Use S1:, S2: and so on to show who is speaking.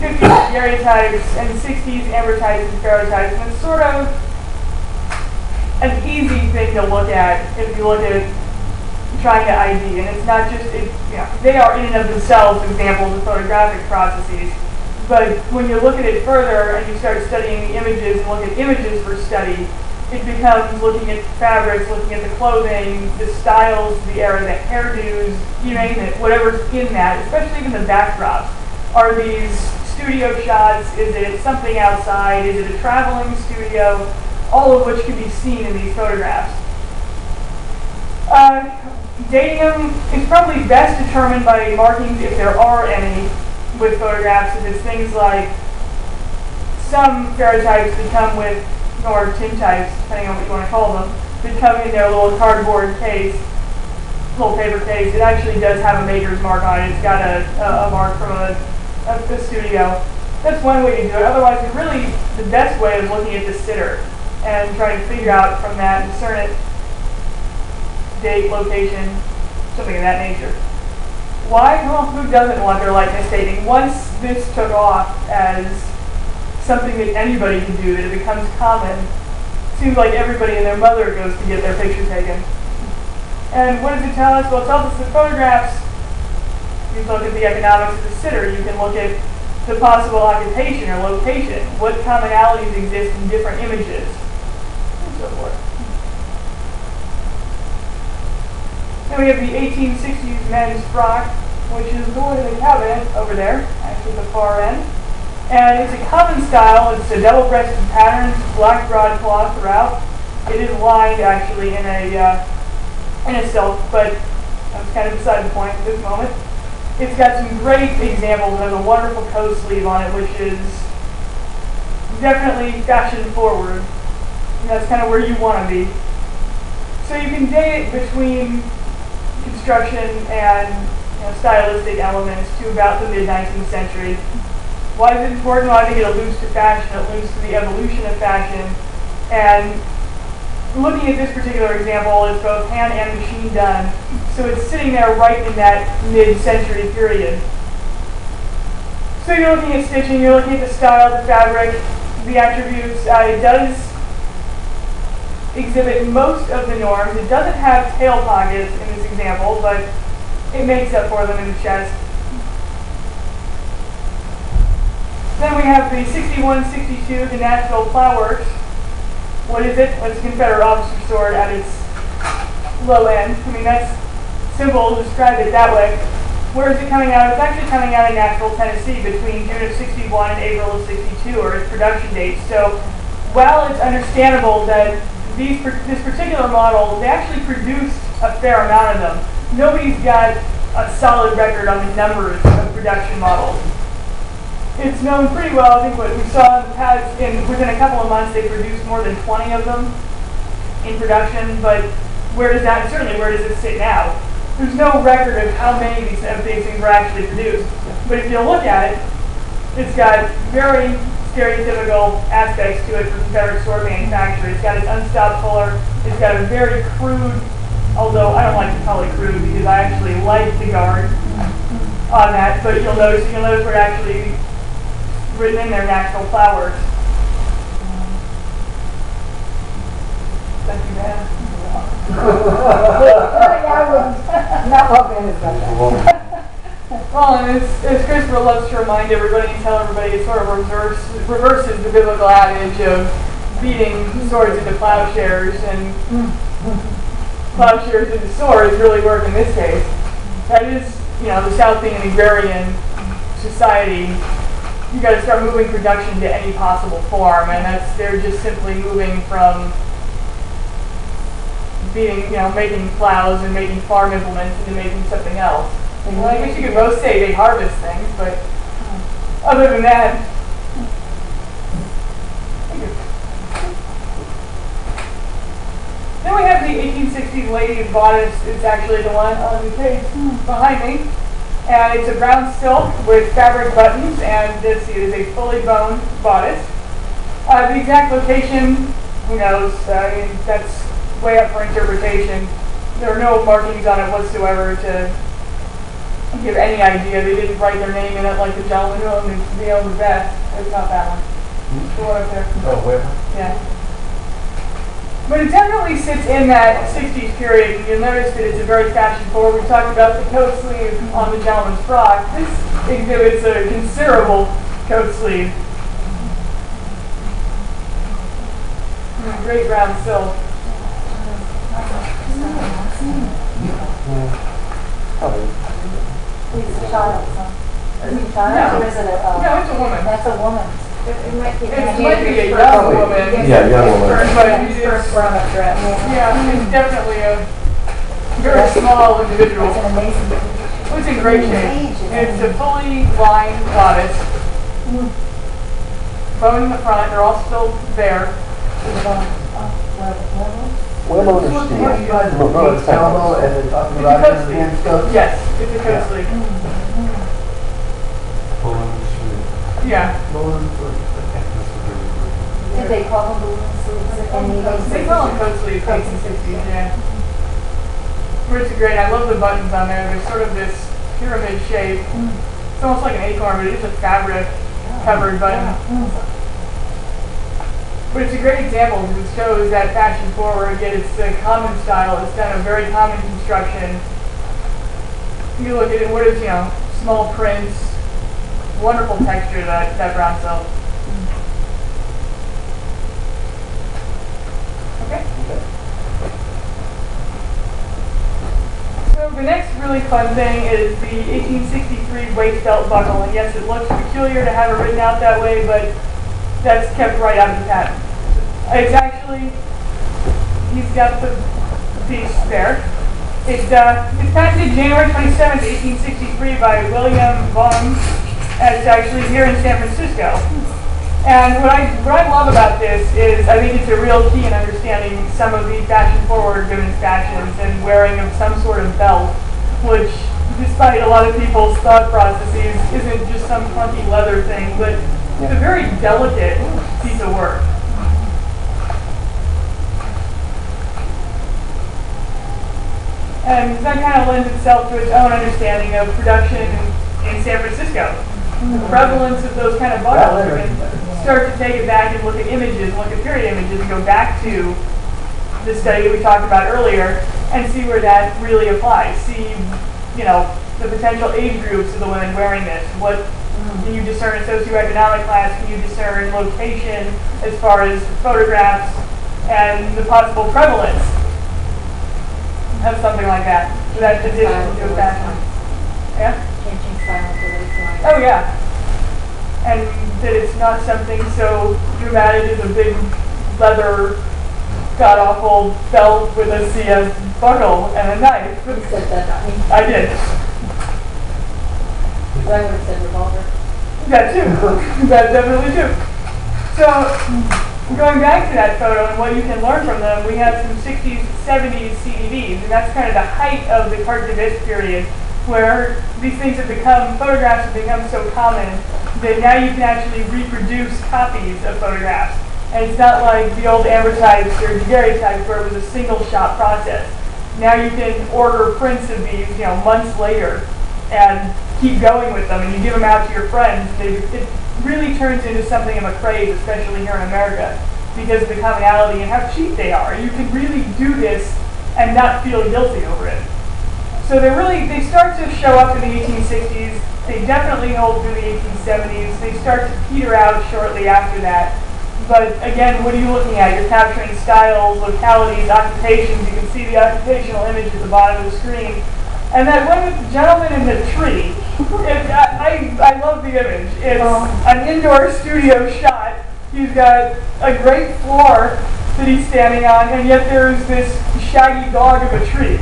S1: 50s daguerreotypes and 60s ambrotypes and ferrotypes, and it's sort of an easy thing to look at if you look at trying to ID, and it's not just, they are in and of themselves examples of photographic processes, but when you look at it further and you start studying the images and look at images for study, it becomes looking at fabrics, looking at the clothing, the styles, the era, the hairdos, you name it, whatever's in that, especially even the backdrops. Are these studio shots? Is it something outside? Is it a traveling studio? All of which can be seen in these photographs. Dating them is probably best determined by markings, if there are any, with photographs. If it's things like some ferrotypes that come with, or tintypes, depending on what you want to call them, that come in their little cardboard case, little paper case. It actually does have a maker's mark on it. It's got a mark from a studio. That's one way to do it. Otherwise, really, the best way is looking at the sitter and trying to figure out from that, discern it, date, location, something of that nature. Why? Well, who doesn't want their likeness dating? Once this took off as something that anybody can do, that it becomes common, it seems like everybody and their mother goes to get their picture taken. And what does it tell us? Well, it tells us that photographs, you can look at the economics of the sitter, you can look at the possible occupation or location, what commonalities exist in different images, and so forth. Then we have the 1860s men's frock, which is the one in the cabinet over there, actually at the far end. And it's a common style. It's a double-breasted pattern, black broadcloth throughout. It is lined actually in a silk, but that's kind of beside the point at this moment. It's got some great examples. It has a wonderful coat sleeve on it, which is definitely fashion forward. And that's kind of where you want to be. So you can date it between construction and stylistic elements to about the mid-19th century. Why is it important? Well, I think it alludes to fashion, it alludes to the evolution of fashion. And looking at this particular example, it's both hand and machine done. So it's sitting there right in that mid-century period. So you're looking at stitching, you're looking at the style, the fabric, the attributes. It does exhibit most of the norms. It doesn't have tail pockets in this example, but it makes up for them in the chest. Then we have the 61-62, the Nashville Plow Works. What is it? Well, it's a Confederate officer sword at its low end. I mean, that's simple to describe it that way. Where is it coming out? It's actually coming out of Nashville, Tennessee between June of 61 and April of 62, or its production date. So while it's understandable that this particular model, they actually produced a fair amount of them. Nobody's got a solid record on the numbers of production models. It's known pretty well. I think what we saw within a couple of months, they produced more than 20 of them in production. But certainly where does it sit now? There's no record of how many of these things were actually produced. But if you look at it, it's got very stereotypical aspects to it for Confederate sword manufacture. It's got its unstopped puller. It's got a very crude, although I don't like to call it crude because I actually like the guard on that. But you'll notice where it actually written in there, Nashville Plow Works. Thank you, man. Well, and as Christopher loves to remind everybody and tell everybody, it sort of reverses the biblical adage of beating swords into plowshares, and plowshares into swords really work in this case. That is, the South being an agrarian society, you got to start moving production to any possible form, and they're just simply moving from making plows and making farm implements into making something else. Well, I guess you could both say they harvest things, but other than that, then we have the 1860s lady bodice. It's actually the one on the page behind me. And it's a brown silk with fabric buttons, and this is a fully boned bodice. The exact location, who knows? I mean, that's way up for interpretation. There are no markings on it whatsoever to give any idea. They didn't write their name in it like the gentleman who owned the best. It's not that one. The one up there.
S2: Oh, where?
S1: Yeah. But it definitely sits in that 60s period, and you'll notice that it's a very fashion forward. We talked about the coat sleeve on the gentleman's frock. This exhibits a considerable coat sleeve. And a great round silk.
S3: It's a child, huh? Is it a child?
S1: No.
S3: Or is it a,
S1: No, it's a woman.
S3: That's a woman.
S4: It might be
S1: a young woman.
S2: Yeah, young woman.
S1: But it is,
S3: First grown-up dress.
S1: yeah, it's definitely a very small individual.
S3: It's an amazing picture.
S1: It's in great shape. It's a fully lined bodice. Bone in the front, they're all still there.
S2: Well understood.
S5: It's elbow and then talking
S1: It's a
S5: about
S1: coat
S5: his
S1: sleeve.
S5: hands go.
S1: Yes, it's a coat sleeve. Yeah.
S3: Did they call them balloon sleeves?
S1: They call them coat sleeves, 1860s, yeah. Which is great. I love the buttons on there. There's sort of this pyramid shape. It's almost like an acorn, but it is a fabric covered button. But it's a great example because it shows that fashion forward, yet it's a common style. It's done a very common construction. You look at it, what is, small prints, wonderful texture, that brown silk. Okay. So the next really fun thing is the 1863 waist belt buckle. And yes, it looks peculiar to have it written out that way, but that's kept right out of the patent. It's actually, he's got the piece there. It's patented January 27th, 1863 by William Vaughan, and it's actually here in San Francisco. And what I love about this is I think it's a real key in understanding some of the fashion-forward women's fashions and wearing of some sort of belt, which, despite a lot of people's thought processes, isn't just some clunky leather thing, but it's a very delicate piece of work. And that kind of lends itself to its own understanding of production in San Francisco. The prevalence of those kind of buckles, you can start to take it back and look at images, look at period images, and go back to the study that we talked about earlier and see where that really applies. See, the potential age groups of the women wearing this. What can you discern socioeconomic class? Can you discern location as far as photographs and the possible prevalence of something like that? So that's addition to a fashion. Yeah?
S3: Changing style of the waistline.
S1: Oh yeah. And that it's not something so dramatic as a big leather god-awful belt with a CS buckle and a knife.
S3: You said that, not me.
S1: I did.
S3: But I would have said revolver.
S1: That too. That definitely too. So, going back to that photo and what you can learn from them, we have some 60s, 70s CDVs, and that's kind of the height of the cartoonist period, where these things have become, photographs have become so common that now you can actually reproduce copies of photographs. And it's not like the old amortized or daguerreotypes where it was a single shot process. Now you can order prints of these, months later and keep going with them, and you give them out to your friends. It really turns into something of a craze, especially here in America, because of the commonality and how cheap they are. You can really do this and not feel guilty over it. So they start to show up in the 1860s. They definitely hold through the 1870s. They start to peter out shortly after that. But again, what are you looking at? You're capturing styles, localities, occupations. You can see the occupational image at the bottom of the screen. And that one with the gentleman in the tree, I love the image. It's an indoor studio shot. He's got a great floor that he's standing on, and yet there's this shaggy dog of a tree.